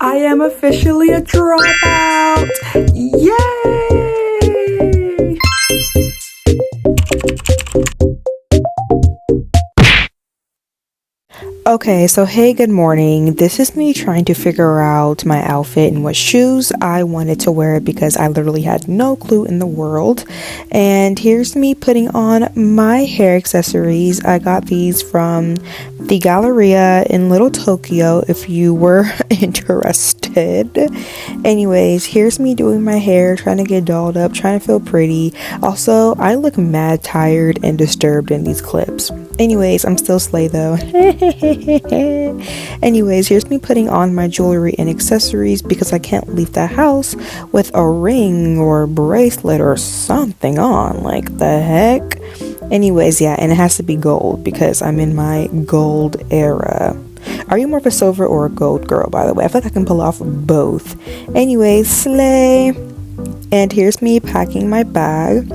I am officially a dropout. Yay! Okay, so hey, good morning. This is me trying to figure out my outfit and what shoes I wanted to wear because I literally had no clue in the world. And here's me putting on my hair accessories. I got these from the Galleria in Little Tokyo if you were interested. Anyways, here's me doing my hair, trying to get dolled up, trying to feel pretty. Also, I look mad tired and disturbed in these clips. Anyways, I'm still slay though. Anyways, here's me putting on my jewelry and accessories because I can't leave the house with a ring or bracelet or something on. Like, the heck? Anyways, yeah, and it has to be gold because I'm in my gold era. Are you more of a silver or a gold girl, by the way? I feel like I can pull off both. Anyways, slay. And here's me packing my bag.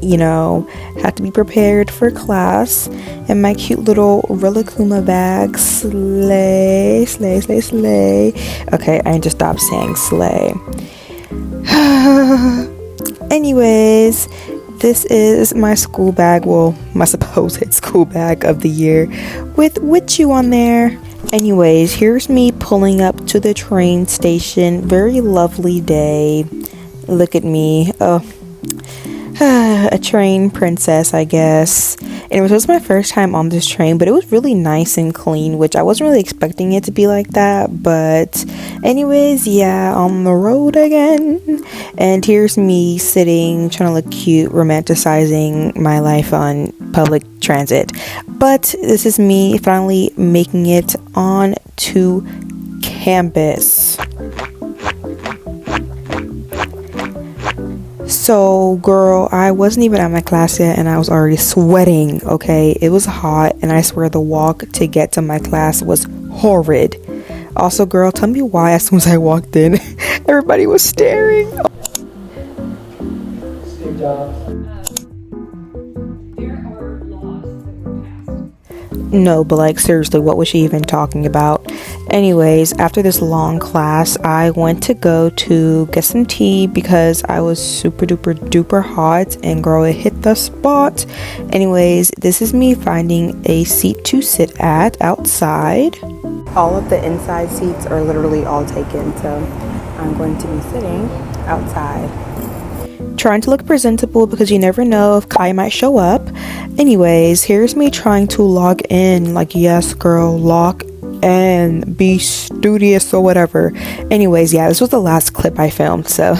You know, had to be prepared for class. And my cute little Rilakkuma bag. Slay, slay, slay, slay. Okay, I need to stop saying slay. Anyways, this is my school bag. Well, my supposed school bag of the year with you on there. Anyways, here's me pulling up to the train station. Very lovely day. Look at me. Oh. A train princess, I guess. And it was my first time on this train, but it was really nice and clean, which I wasn't really expecting it to be like that. But anyways, yeah, on the road again. And here's me sitting, trying to look cute, romanticizing my life on public transit. But this is me finally making it on to campus. So, girl, I wasn't even at my class yet and I was already sweating, okay? It was hot and I swear the walk to get to my class was horrid. Also, girl, tell me why as soon as I walked in, everybody was staring. Steve Jobs. No, but like, seriously, what was she even talking about? Anyways, after this long class, I went to go to get some tea because I was super duper duper hot and girl, it hit the spot. Anyways, this is me finding a seat to sit at outside. All of the inside seats are literally all taken, so I'm going to be sitting outside. Trying to look presentable because you never know if Kai might show up. Anyways, here's me trying to log in. Like, yes, girl, log and be studious or whatever. Anyways, yeah, this was the last clip I filmed, so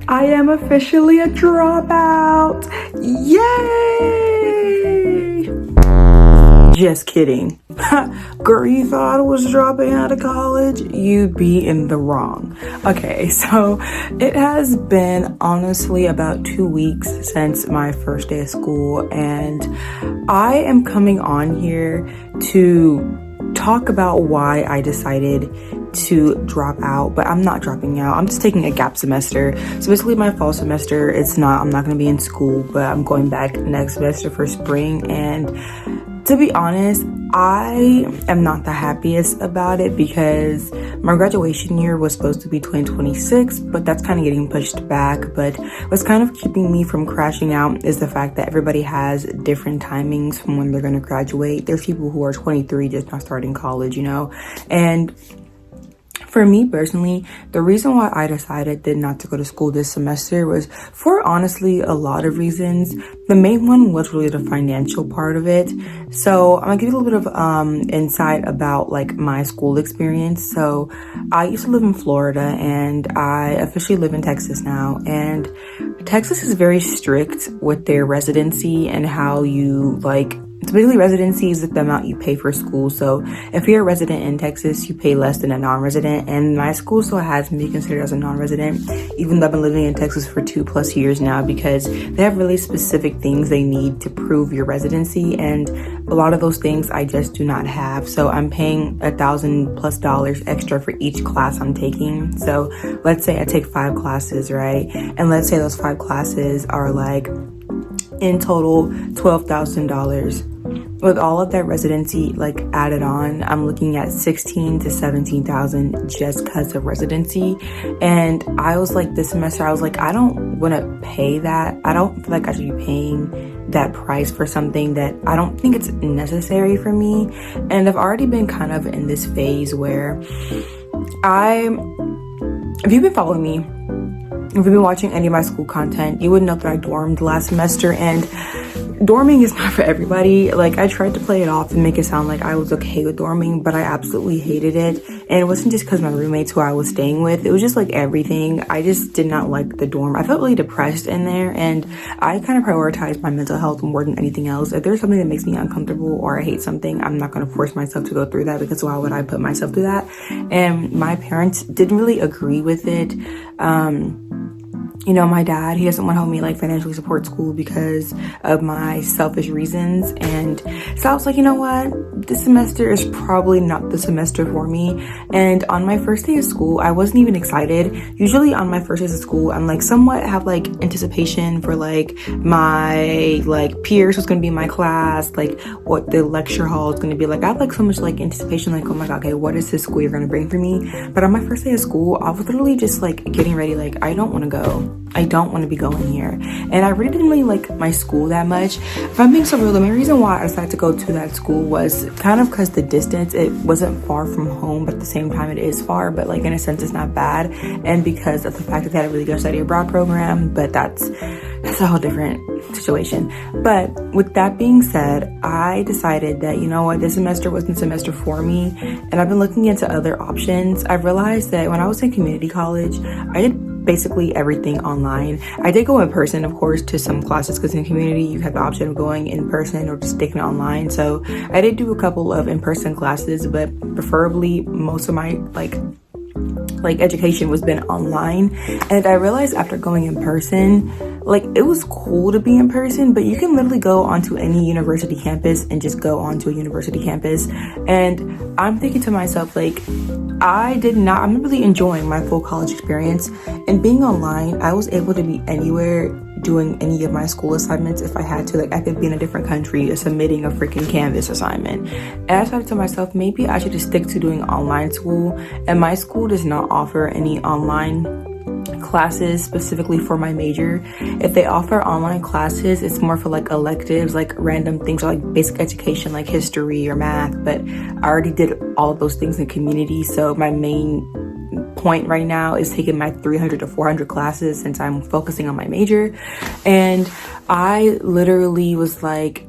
I am officially a dropout. Yay! Just kidding. Girl, you thought I was dropping out of college? You'd be in the wrong. Okay, so it has been honestly about 2 weeks since my first day of school, and I am coming on here to talk about why I decided to drop out. But I'm not dropping out, I'm just taking a gap semester. So basically my fall semester, I'm not going to be in school, but I'm going back next semester for spring. And to be honest, I am not the happiest about it because my graduation year was supposed to be 2026, but that's kind of getting pushed back. But what's kind of keeping me from crashing out is the fact that everybody has different timings from when they're going to graduate. There's people who are 23 just not starting college, you know, and for me personally, the reason why I decided not to go to school this semester was for honestly a lot of reasons. The main one was really the financial part of it. So I'm gonna give you a little bit of insight about like my school experience. So I used to live in Florida and I officially live in Texas now. And Texas is very strict with their residency and how you like. So basically, residency is the amount you pay for school. So if you're a resident in Texas, you pay less than a non-resident. And my school still has me considered as a non-resident, even though I've been living in Texas for 2+ years now, because they have really specific things they need to prove your residency. And a lot of those things I just do not have. So I'm paying $1,000+ extra for each class I'm taking. So let's say I take 5 classes, right? And let's say those 5 classes are like in total $12,000. with all of that residency like added on, I'm looking at 16 to 17,000 just because of residency. And I was like, this semester, I was like, I don't want to pay that. I don't feel like I should be paying that price for something that I don't think it's necessary for me. And I've already been kind of in this phase where if you've been following me, if you've been watching any of my school content, you would know that I dormed last semester, and dorming is not for everybody. Like, I tried to play it off and make it sound like I was okay with dorming, but I absolutely hated it. And it wasn't just because my roommates who I was staying with, it was just like everything. I just did not like the dorm. I felt really depressed in there, and I kind of prioritize my mental health more than anything else. If there's something that makes me uncomfortable or I hate something, I'm not going to force myself to go through that, because why would I put myself through that? And my parents didn't really agree with it. You know, my dad, he doesn't want to help me like financially support school because of my selfish reasons. And so I was like, you know what? This semester is probably not the semester for me. And on my first day of school, I wasn't even excited. Usually on my first days of school, I'm like somewhat have like anticipation for like my like peers who's going to be in my class, like what the lecture hall is going to be like. I have like so much like anticipation, like, oh my God, okay, what is this school you're going to bring for me? But on my first day of school, I was literally just like getting ready. Like, I don't want to go. I don't want to be going here. And I really didn't really like my school that much. If I'm being so real, the main reason why I decided to go to that school was kind of because the distance. It wasn't far from home, but at the same time it is far, but like in a sense it's not bad. And because of the fact that they had a really good study abroad program, but that's a whole different situation. But with that being said, I decided that, you know what, this semester wasn't the semester for me. And I've been looking into other options. I've realized that when I was in community college, I did basically everything online. I did go in person, of course, to some classes, because in community you have the option of going in person or just taking it online. So I did do a couple of in-person classes, but preferably most of my like education was been online. And I realized after going in person, like, it was cool to be in person, but you can literally go onto any university campus and just go onto a university campus. And I'm thinking to myself, like, I'm really enjoying my full college experience. And being online, I was able to be anywhere doing any of my school assignments if I had to. Like, I could be in a different country submitting a freaking Canvas assignment. And I decided to myself, maybe I should just stick to doing online school. And my school does not offer any online classes specifically for my major. If they offer online classes, it's more for like electives, like random things, or like basic education, like history or math. But I already did all of those things in community, so my main point right now is taking my 300 to 400 classes since I'm focusing on my major. And I literally was like,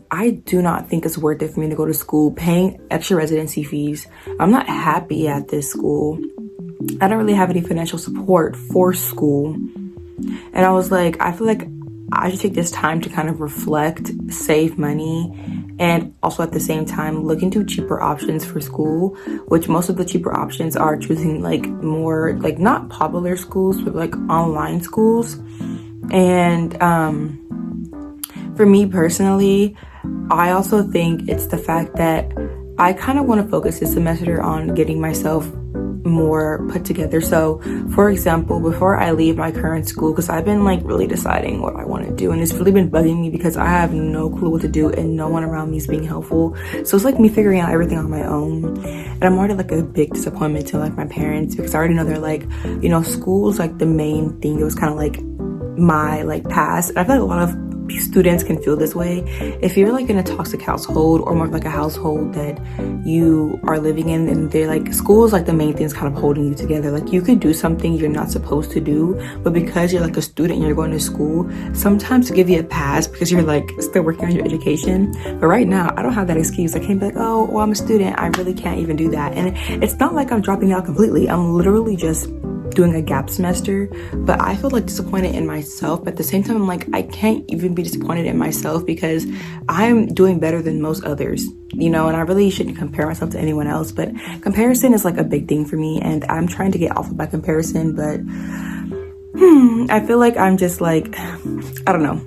I do not think it's worth it for me to go to school paying extra residency fees. I'm not happy at this school. I don't really have any financial support for school. And I was like, I feel like I should take this time to kind of reflect, save money, and also at the same time look into cheaper options for school, which most of the cheaper options are choosing like more like not popular schools, but like online schools. And for me personally, I also think it's the fact that I kind of want to focus this semester on getting myself more put together. So for example, before I leave my current school, because I've been like really deciding what I want to do, and it's really been bugging me because I have no clue what to do and no one around me is being helpful. So it's like me figuring out everything on my own. And I'm already like a big disappointment to like my parents, because I already know they're like, you know, school's like the main thing. It was kind of like my like past. And I feel like a lot of students can feel this way. If you're like in a toxic household, or more like a household that you are living in, and they're like, school is like the main thing is kind of holding you together. Like, you could do something you're not supposed to do, but because you're like a student and you're going to school, sometimes to give you a pass because you're like still working on your education. But right now, I don't have that excuse. I can't be like, oh, well, I'm a student, I really can't even do that. And it's not like I'm dropping out completely. I'm literally just doing a gap semester. But I feel like disappointed in myself, but at the same time I'm like, I can't even be disappointed in myself because I'm doing better than most others, you know. And I really shouldn't compare myself to anyone else, but comparison is like a big thing for me, and I'm trying to get off of my comparison. But I feel like I'm just like, I don't know.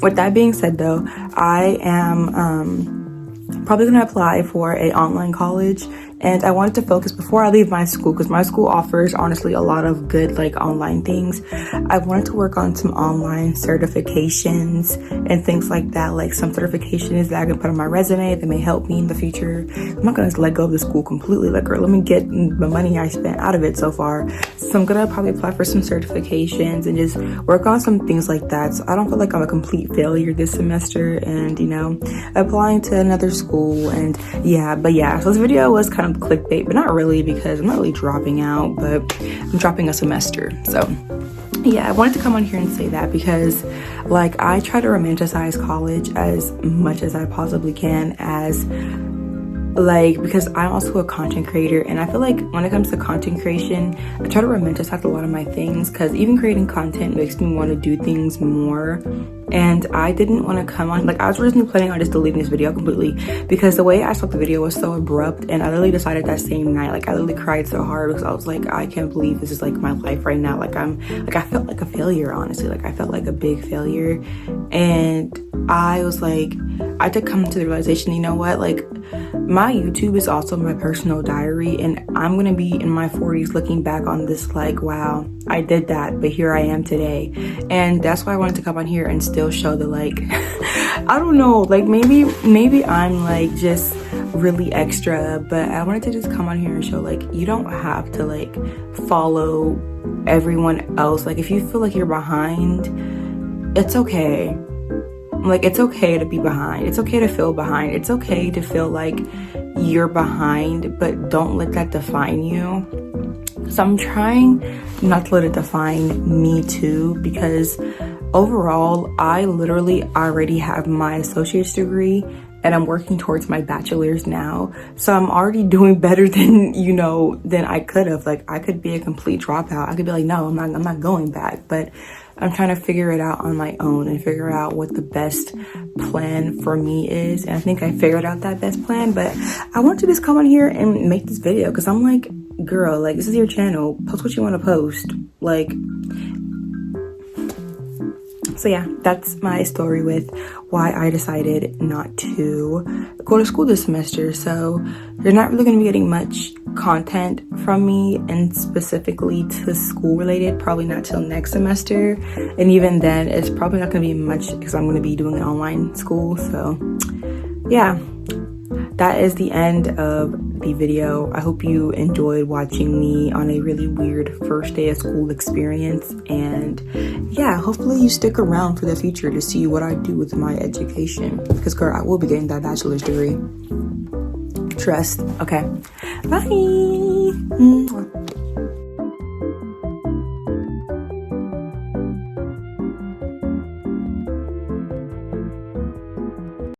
With that being said though, I am probably gonna apply for an online college And I wanted to focus before I leave my school, because my school offers honestly a lot of good like online things. I wanted to work on some online certifications and things like that, like some certifications that I can put on my resume that may help me in the future. I'm not gonna just let go of the school completely, like, girl, let me get the money I spent out of it so far. So I'm gonna probably apply for some certifications and just work on some things like that, so I don't feel like I'm a complete failure this semester, and you know, applying to another school. And yeah, so this video was kind of clickbait, but not really, because I'm not really dropping out, but I'm dropping a semester. So yeah, I wanted to come on here and say that because like I try to romanticize college as much as I possibly can, as like, because I'm also a content creator, and I feel like when it comes to content creation, I try to romanticize a lot of my things, because even creating content makes me want to do things more. And I didn't want to come on, like, I was originally planning on just deleting this video completely, because the way I saw the video was so abrupt, and I literally decided that same night, like, I literally cried so hard because I was like, I can't believe this is like my life right now. Like, I felt like a failure, honestly. Like, I felt like a big failure. And I was like, I had to come to the realization, you know what, like, my YouTube is also my personal diary, and I'm gonna be in my 40s looking back on this like, wow, I did that, but here I am today. And that's why I wanted to come on here and still show the, like, I don't know, like, maybe I'm like just really extra, but I wanted to just come on here and show, like, you don't have to like follow everyone else. Like, if you feel like you're behind, it's okay. Like, it's okay to be behind. It's okay to feel behind. It's okay to feel like you're behind, but don't let that define you. So I'm trying not to let it define me too, because overall, I literally already have my associate's degree, and I'm working towards my bachelor's now. So I'm already doing better than, you know, than I could have. Like, I could be a complete dropout. I could be like, no, I'm not going back. But I'm trying to figure it out on my own and figure out what the best plan for me is. And I think I figured out that best plan, but I want to just come on here and make this video because I'm like, girl, like, this is your channel. Post what you want to post. Like, so yeah, that's my story with why I decided not to go to school this semester. So you're not really going to be getting much content from me, and specifically to school related, probably not till next semester. And even then, it's probably not going to be much because I'm going to be doing an online school. So yeah, that is the end of the video. I hope you enjoyed watching me on a really weird first day of school experience, and yeah, hopefully you stick around for the future to see what I do with my education, because girl, I will be getting that bachelor's degree. Trust. Okay, bye.